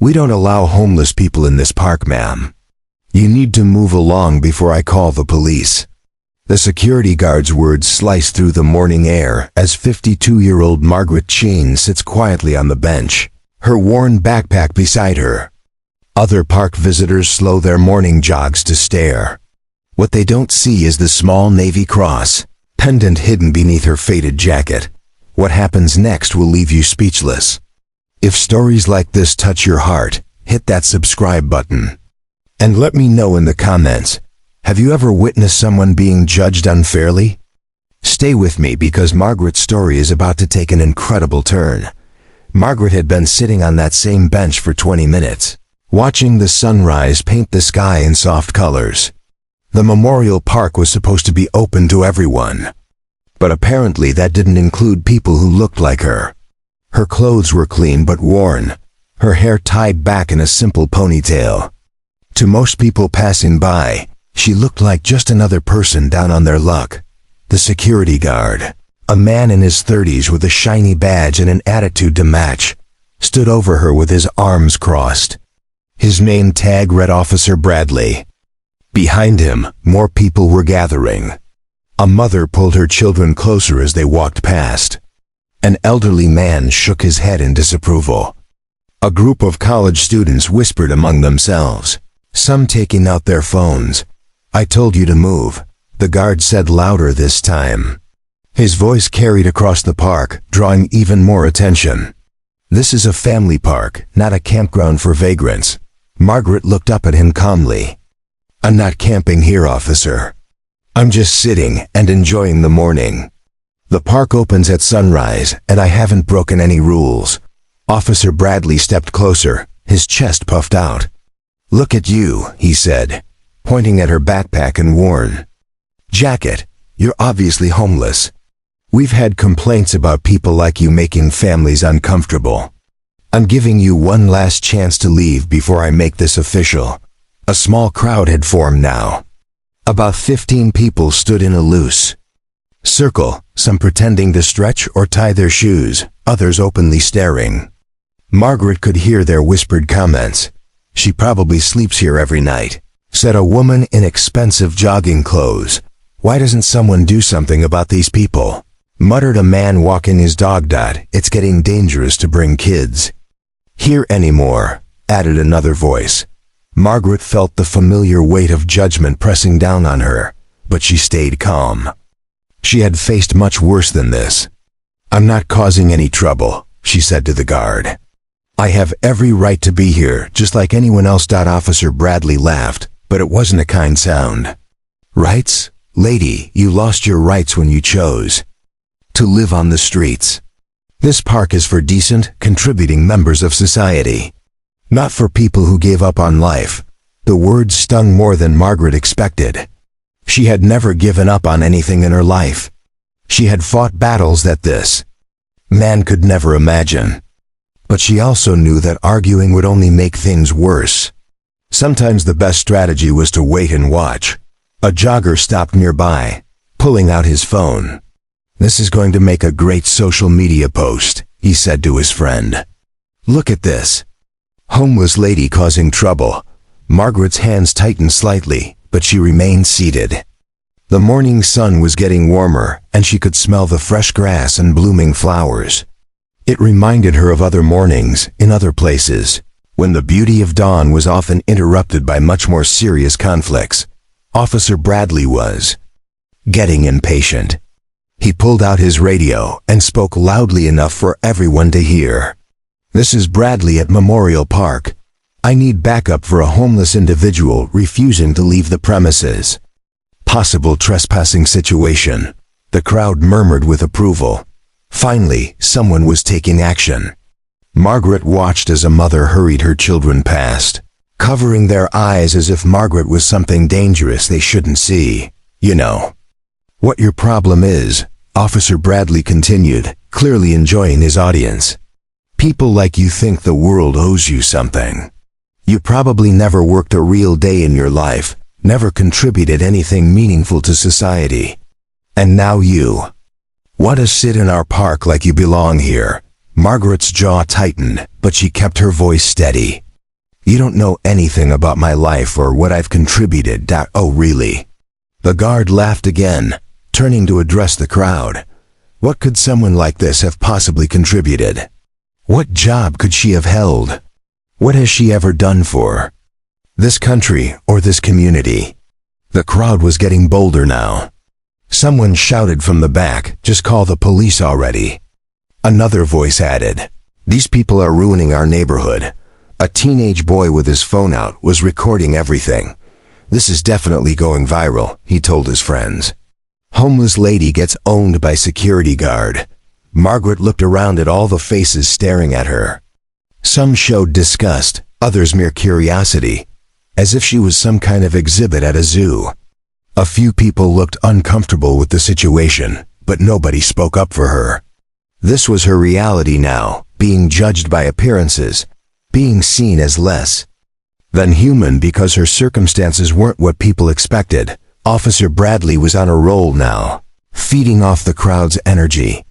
"We don't allow homeless people in this park, ma'am. You need to move along before I call the police." The security guard's words slice through the morning air as 52-year-old Margaret Sheen sits quietly on the bench, her worn backpack beside her. Other park visitors slow their morning jogs to stare. What they don't see is the small Navy cross, pendant hidden beneath her faded jacket. What happens next will leave you speechless. If stories like this touch your heart, hit that subscribe button. And let me know in the comments, have you ever witnessed someone being judged unfairly? Stay with me because Margaret's story is about to take an incredible turn. Margaret had been sitting on that same bench for 20 minutes, watching the sunrise paint the sky in soft colors. The memorial park was supposed to be open to everyone. But apparently that didn't include people who looked like her. Her clothes were clean but worn, her hair tied back in a simple ponytail. To most people passing by, she looked like just another person down on their luck. The security guard, a man in his 30s with a shiny badge and an attitude to match, stood over her with his arms crossed. His name tag read Officer Bradley. Behind him, more people were gathering. A mother pulled her children closer as they walked past. An elderly man shook his head in disapproval. A group of college students whispered among themselves, some taking out their phones. "I told you to move," the guard said louder this time. His voice carried across the park, drawing even more attention. "This is a family park, not a campground for vagrants." Margaret looked up at him calmly. "I'm not camping here, officer. I'm just sitting and enjoying the morning. The park opens at sunrise, and I haven't broken any rules." Officer Bradley stepped closer, his chest puffed out. "Look at you," he said, pointing at her backpack and worn jacket. "You're obviously homeless. We've had complaints about people like you making families uncomfortable. I'm giving you one last chance to leave before I make this official." A small crowd had formed now. About 15 people stood in a loose circle, some pretending to stretch or tie their shoes, others openly staring. Margaret could hear their whispered comments. "She probably sleeps here every night," said a woman in expensive jogging clothes. "Why doesn't someone do something about these people?" Muttered a man walking his dog. "It's getting dangerous to bring kids here anymore," added another voice. Margaret felt the familiar weight of judgment pressing down on her, but she stayed calm. She had faced much worse than this. "I'm not causing any trouble," she said to the guard. "I have every right to be here, just like anyone else." Officer Bradley laughed, but it wasn't a kind sound. "Rights? Lady, you lost your rights when you chose to live on the streets. This park is for decent, contributing members of society, not for people who gave up on life." The words stung more than Margaret expected. She had never given up on anything in her life. She had fought battles that this man could never imagine. But she also knew that arguing would only make things worse. Sometimes the best strategy was to wait and watch. A jogger stopped nearby, pulling out his phone. "This is going to make a great social media post," he said to his friend. "Look at this. Homeless lady causing trouble." Margaret's hands tightened slightly, but she remained seated. The morning sun was getting warmer, and she could smell the fresh grass and blooming flowers. It reminded her of other mornings, in other places, when the beauty of dawn was often interrupted by much more serious conflicts. Officer Bradley was getting impatient. He pulled out his radio and spoke loudly enough for everyone to hear. "This is Bradley at Memorial Park. I need backup for a homeless individual refusing to leave the premises. Possible trespassing situation." The crowd murmured with approval. Finally, someone was taking action. Margaret watched as a mother hurried her children past, covering their eyes as if Margaret was something dangerous they shouldn't see. "You know what your problem is," Officer Bradley continued, clearly enjoying his audience. "People like you think the world owes you something. You probably never worked a real day in your life, never contributed anything meaningful to society. And now you want to sit in our park like you belong here." Margaret's jaw tightened, but she kept her voice steady. You don't know anything about my life or what I've contributed. Oh, really? The guard laughed again, turning to address the crowd. What could someone like this have possibly contributed? What job could she have held? What has she ever done for this country or this community? The crowd was getting bolder now. Someone shouted from the back, "Just call the police already." Another voice added, "These people are ruining our neighborhood." A teenage boy with his phone out was recording everything. "This is definitely going viral," he told his friends. Homeless lady gets owned by security guard. Margaret looked around at all the faces staring at her. Some showed disgust, others mere curiosity, as if she was some kind of exhibit at a zoo. A few people looked uncomfortable with the situation, but nobody spoke up for her. This was her reality now, being judged by appearances, being seen as less than human because her circumstances weren't what people expected. Officer Bradley was on a roll now, feeding off the crowd's energy.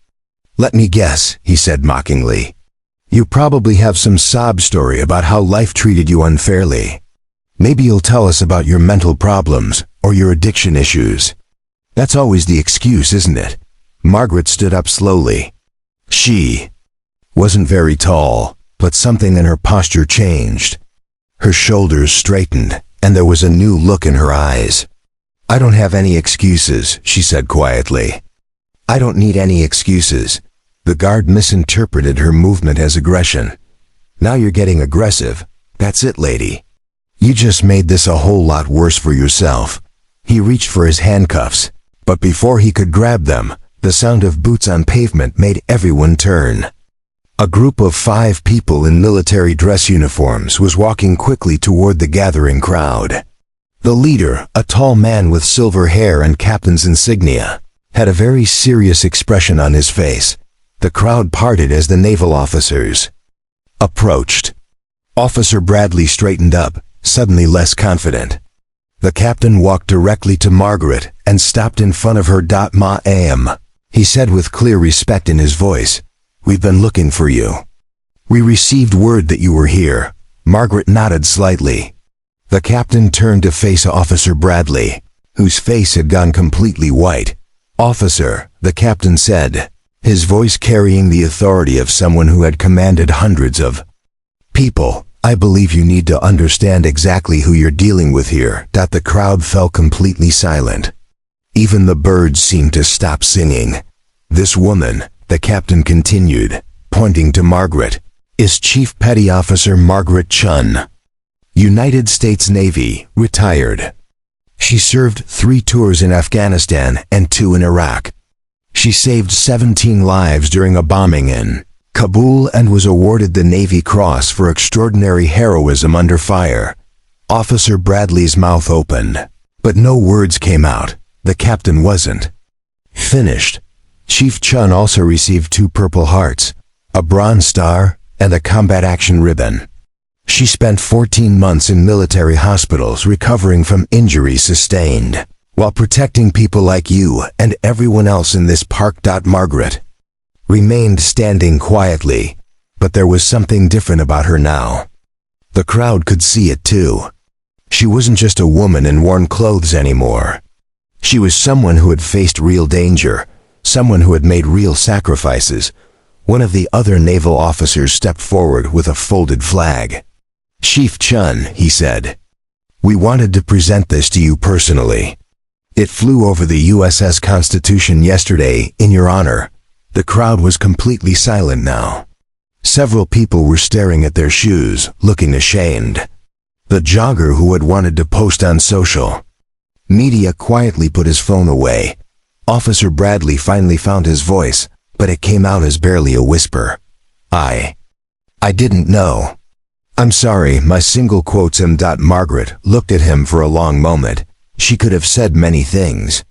"Let me guess," he said mockingly. "You probably have some sob story about how life treated you unfairly. Maybe you'll tell us about your mental problems or your addiction issues." That's always the excuse, isn't it? Margaret stood up slowly. She wasn't very tall, but something in her posture changed. Her shoulders straightened, and there was a new look in her eyes. "I don't have any excuses," she said quietly. "I don't need any excuses." The guard misinterpreted her movement as aggression. "Now you're getting aggressive. That's it, lady. You just made this a whole lot worse for yourself." He reached for his handcuffs, but before he could grab them, the sound of boots on pavement made everyone turn. A group of 5 people in military dress uniforms was walking quickly toward the gathering crowd. The leader, a tall man with silver hair and captain's insignia, had a very serious expression on his face. The crowd parted as the naval officers approached. Officer Bradley straightened up, suddenly less confident. The captain walked directly to Margaret and stopped in front of her. "Ma'am," he said with clear respect in his voice, "we've been looking for you. We received word that you were here." Margaret nodded slightly. The captain turned to face Officer Bradley, whose face had gone completely white. "Officer," the captain said, his voice carrying the authority of someone who had commanded hundreds of people, "I believe you need to understand exactly who you're dealing with here." The crowd fell completely silent. Even the birds seemed to stop singing. "This woman," the captain continued, pointing to Margaret, "is Chief Petty Officer Margaret Chun, United States Navy, retired. She served 3 tours in Afghanistan and 2 in Iraq. She saved 17 lives during a bombing in Kabul and was awarded the Navy Cross for extraordinary heroism under fire." Officer Bradley's mouth opened, but no words came out. The captain wasn't finished. Chief Chun also received 2 Purple Hearts, a Bronze Star, and a Combat Action Ribbon. She spent 14 months in military hospitals recovering from injuries sustained, while protecting people like you and everyone else in this park. Margaret remained standing quietly, but there was something different about her now. The crowd could see it too. She wasn't just a woman in worn clothes anymore. She was someone who had faced real danger, someone who had made real sacrifices. One of the other naval officers stepped forward with a folded flag. "Chief Chun," he said, "we wanted to present this to you personally. It flew over the USS Constitution yesterday in your honor." The crowd was completely silent now. Several people were staring at their shoes, looking ashamed. The jogger who had wanted to post on social media quietly put his phone away. Officer Bradley finally found his voice, but it came out as barely a whisper. I didn't know. I'm sorry, my single quotes him. Margaret looked at him for a long moment. She could have said many things.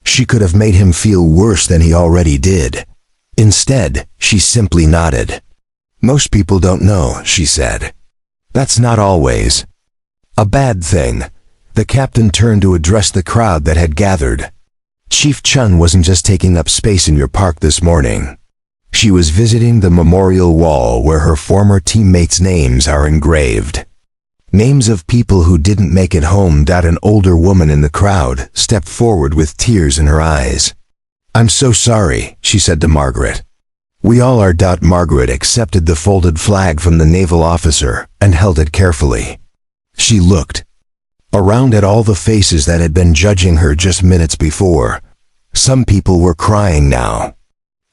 She could have made him feel worse than he already did. Instead, she simply nodded. "Most people don't know," she said. "That's not always a bad thing." The captain turned to address the crowd that had gathered. "Chief Chun wasn't just taking up space in your park this morning. She was visiting the memorial wall where her former teammates' names are engraved. Names of people who didn't make it home. An older woman in the crowd stepped forward with tears in her eyes. "I'm so sorry," she said to Margaret. "We all are." Margaret accepted the folded flag from the naval officer and held it carefully. She looked around at all the faces that had been judging her just minutes before. Some people were crying now.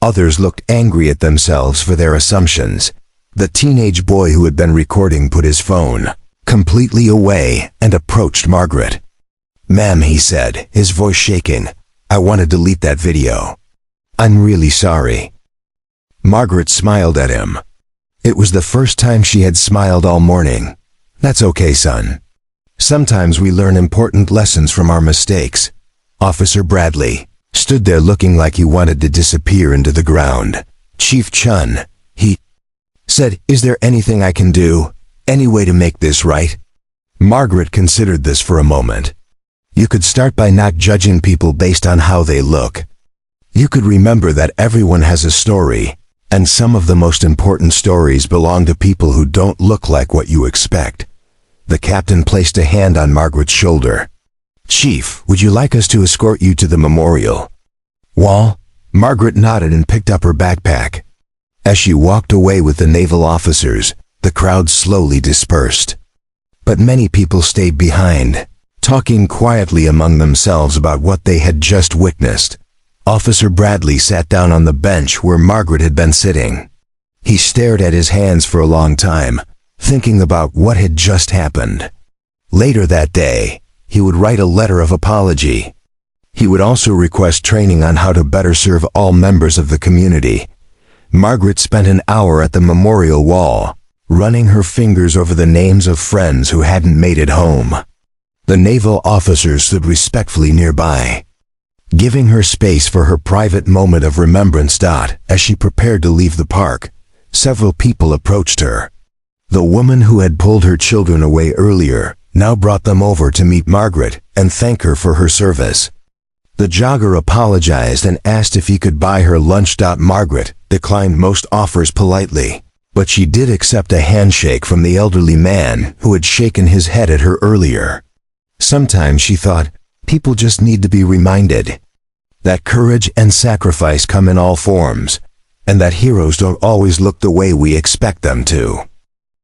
Others looked angry at themselves for their assumptions. The teenage boy who had been recording put his phone completely away and approached Margaret. "Ma'am," he said, his voice shaking, "I want to delete that video. I'm really sorry." Margaret smiled at him. It was the first time she had smiled all morning. "That's okay, son. Sometimes we learn important lessons from our mistakes." Officer Bradley stood there looking like he wanted to disappear into the ground. "Chief Chun," he said, "is there anything I can do? Any way to make this right?" Margaret considered this for a moment. "You could start by not judging people based on how they look. You could remember that everyone has a story, and some of the most important stories belong to people who don't look like what you expect." The captain placed a hand on Margaret's shoulder. "Chief, would you like us to escort you to the memorial wall?" Margaret nodded and picked up her backpack. As she walked away with the naval officers, the crowd slowly dispersed. But many people stayed behind, talking quietly among themselves about what they had just witnessed. Officer Bradley sat down on the bench where Margaret had been sitting. He stared at his hands for a long time, thinking about what had just happened. Later that day, he would write a letter of apology. He would also request training on how to better serve all members of the community. Margaret spent an hour at the memorial wall, running her fingers over the names of friends who hadn't made it home. The naval officers stood respectfully nearby, giving her space for her private moment of remembrance. As she prepared to leave the park, several people approached her. The woman who had pulled her children away earlier now brought them over to meet Margaret and thank her for her service. The jogger apologized and asked if he could buy her lunch. Margaret declined most offers politely, but she did accept a handshake from the elderly man who had shaken his head at her earlier. Sometimes, she thought, people just need to be reminded that courage and sacrifice come in all forms, and that heroes don't always look the way we expect them to.